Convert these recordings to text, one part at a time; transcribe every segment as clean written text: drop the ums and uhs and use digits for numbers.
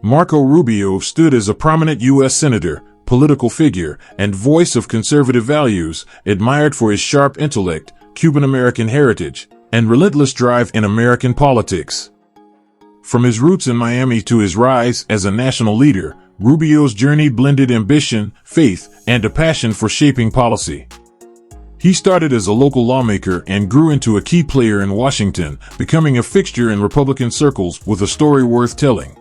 Marco Rubio stood as a prominent U.S. senator, political figure, and voice of conservative values, admired for his sharp intellect, Cuban-American heritage, and relentless drive in American politics. From his roots in Miami to his rise as a national leader, Rubio's journey blended ambition, faith, and a passion for shaping policy. He started as a local lawmaker and grew into a key player in Washington, becoming a fixture in Republican circles with a story worth telling.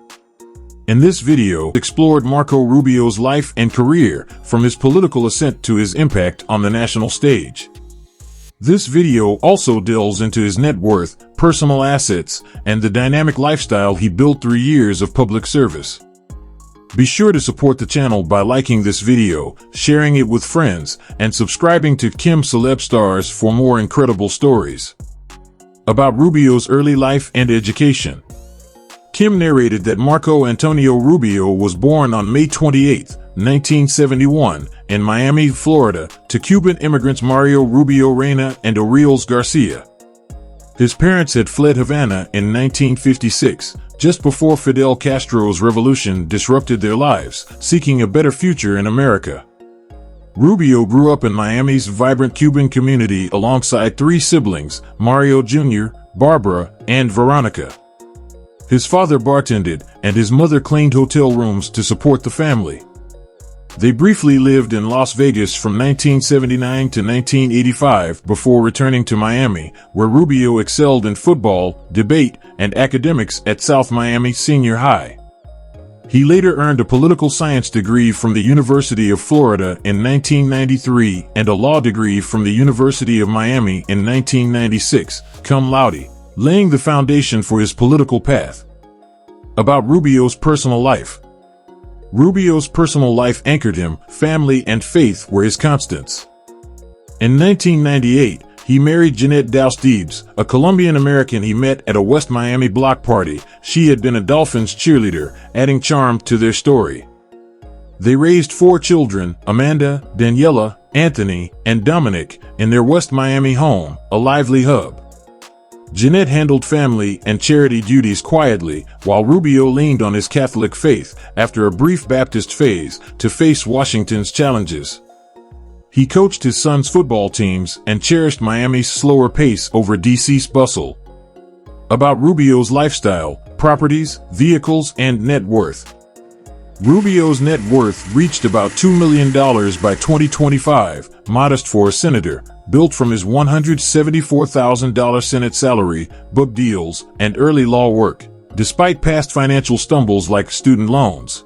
In this video, we explored Marco Rubio's life and career, from his political ascent to his impact on the national stage. This video also delves into his net worth, personal assets, and the dynamic lifestyle he built through years of public service. Be sure to support the channel by liking this video, sharing it with friends, and subscribing to Kim Celeb Stars for more incredible stories. About Rubio's early life and education. Kim narrated that Marco Antonio Rubio was born on May 28, 1971, in Miami, Florida, to Cuban immigrants Mario Rubio Reyna and Orioles Garcia. His parents had fled Havana in 1956, just before Fidel Castro's revolution disrupted their lives, seeking a better future in America. Rubio grew up in Miami's vibrant Cuban community alongside three siblings, Mario Jr., Barbara, and Veronica. His father bartended, and his mother cleaned hotel rooms to support the family. They briefly lived in Las Vegas from 1979 to 1985 before returning to Miami, where Rubio excelled in football, debate, and academics at South Miami Senior High. He later earned a political science degree from the University of Florida in 1993 and a law degree from the University of Miami in 1996, cum laude, laying the foundation for his political path. About Rubio's personal life. Rubio's personal life anchored him. Family and faith were his constants. In 1998, he married Jeanette Douse-Deebs, a Colombian-American he met at a West Miami block party. She had been a Dolphins cheerleader, adding charm to their story. They raised 4 children, Amanda, Daniela, Anthony, and Dominic, in their West Miami home, a lively hub. Jeanette handled family and charity duties quietly, while Rubio leaned on his Catholic faith, after a brief Baptist phase, to face Washington's challenges. He coached his son's football teams and cherished Miami's slower pace over DC's bustle. About Rubio's lifestyle, properties, vehicles, and net worth. Rubio's net worth reached about $2 million by 2025, modest for a senator, built from his $174,000 Senate salary, book deals, and early law work, despite past financial stumbles like student loans.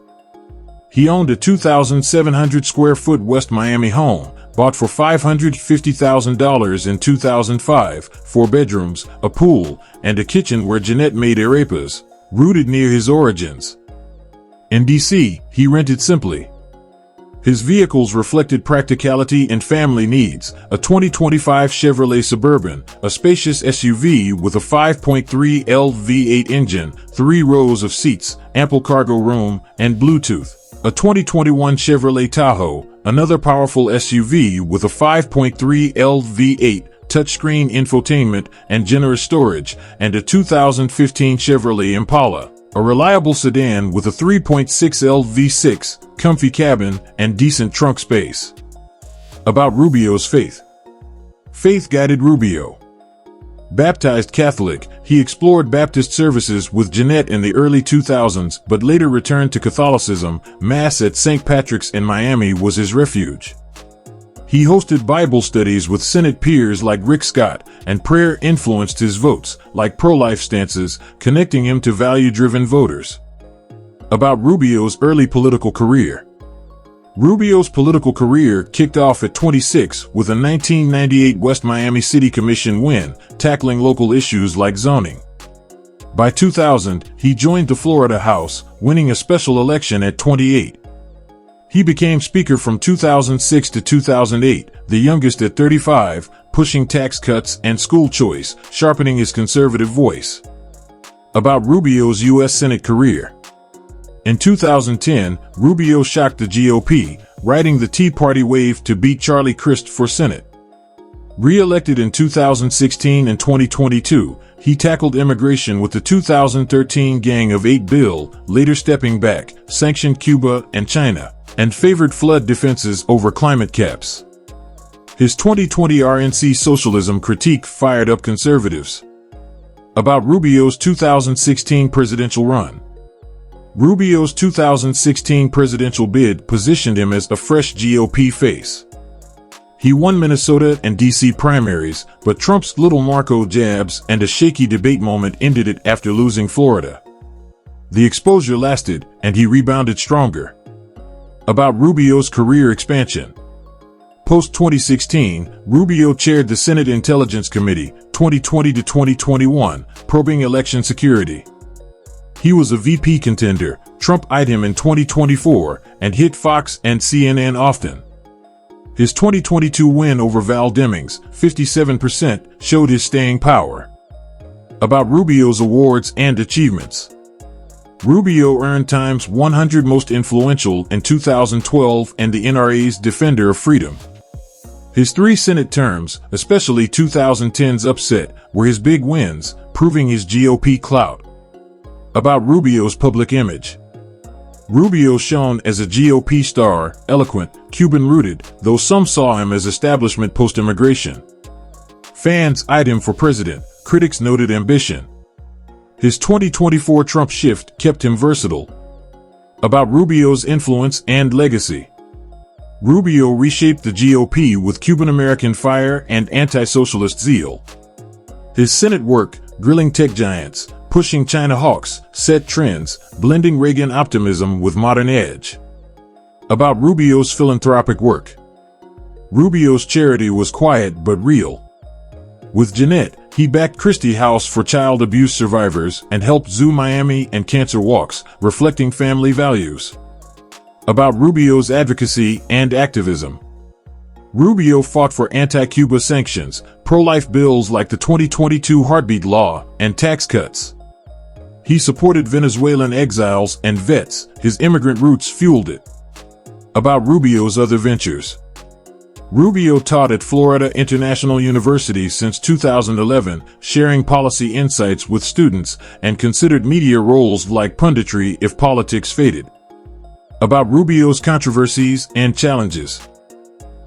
He owned a 2,700 square foot West Miami home, bought for $550,000 in 2005, 4 bedrooms, a pool, and a kitchen where Jeanette made arepas, rooted near his origins. In D.C., he rented simply. His vehicles reflected practicality and family needs: a 2025 Chevrolet Suburban, a spacious SUV with a 5.3L V8 engine, 3 rows of seats, ample cargo room, and Bluetooth; a 2021 Chevrolet Tahoe, another powerful SUV with a 5.3L V8, touchscreen infotainment, and generous storage; and a 2015 Chevrolet Impala, a reliable sedan with a 3.6L V6, comfy cabin, and decent trunk space. About Rubio's faith. Faith guided Rubio. Baptized Catholic, he explored Baptist services with Jeanette in the early 2000s, but later returned to Catholicism. Mass at St. Patrick's in Miami was his refuge. He hosted Bible studies with Senate peers like Rick Scott, and prayer influenced his votes, like pro-life stances, connecting him to value-driven voters. About Rubio's early political career. Rubio's political career kicked off at 26 with a 1998 West Miami City Commission win, tackling local issues like zoning. By 2000, he joined the Florida House, winning a special election at 28. He became Speaker from 2006 to 2008, the youngest at 35, pushing tax cuts and school choice, sharpening his conservative voice. About Rubio's U.S. Senate career. In 2010, Rubio shocked the GOP, riding the Tea Party wave to beat Charlie Crist for Senate. Re-elected in 2016 and 2022, He tackled immigration with the 2013 Gang of Eight bill, later stepping back, sanctioned Cuba and China, and favored flood defenses over climate caps. His 2020 RNC socialism critique fired up conservatives. About Rubio's 2016 presidential run. Rubio's 2016 presidential bid positioned him as a fresh GOP face. He won Minnesota and D.C. primaries, but Trump's little Marco jabs and a shaky debate moment ended it after losing Florida. The exposure lasted, and he rebounded stronger. About Rubio's career expansion. Post-2016, Rubio chaired the Senate Intelligence Committee, 2020 to 2021, probing election security. He was a VP contender. Trump eyed him in 2024 and hit Fox and CNN often. His 2022 win over Val Demings, 57%, showed his staying power. About Rubio's awards and achievements. Rubio earned Time's 100 Most Influential in 2012 and the NRA's Defender of Freedom. His 3 Senate terms, especially 2010's upset, were his big wins, proving his GOP clout. About Rubio's public image. Rubio shone as a GOP star, eloquent, Cuban-rooted, though some saw him as establishment post-immigration. Fans eyed him for president, critics noted ambition. His 2024 Trump shift kept him versatile. About Rubio's influence and legacy. Rubio reshaped the GOP with Cuban-American fire and anti-socialist zeal. His Senate work, grilling tech giants, pushing China hawks, set trends, blending Reagan optimism with modern edge. About Rubio's philanthropic work. Rubio's charity was quiet but real. With Jeanette, he backed Christie House for child abuse survivors and helped Zoo Miami and Cancer Walks, reflecting family values. About Rubio's advocacy and activism. Rubio fought for anti-Cuba sanctions, pro-life bills like the 2022 Heartbeat Law, and tax cuts. He supported Venezuelan exiles and vets. His immigrant roots fueled it. About Rubio's other ventures. Rubio taught at Florida International University since 2011, sharing policy insights with students, and considered media roles like punditry if politics faded. About Rubio's controversies and challenges.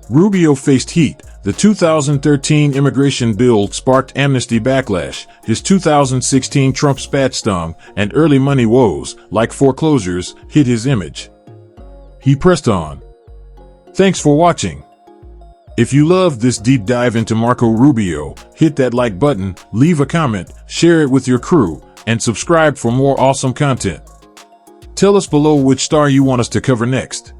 Rubio faced heat. The 2013 immigration bill sparked amnesty backlash. His 2016 Trump spat stung, and early money woes, like foreclosures, hit his image. He pressed on. Thanks for watching. If you loved this deep dive into Marco Rubio, hit that like button, leave a comment, share it with your crew, and subscribe for more awesome content. Tell us below which star you want us to cover next.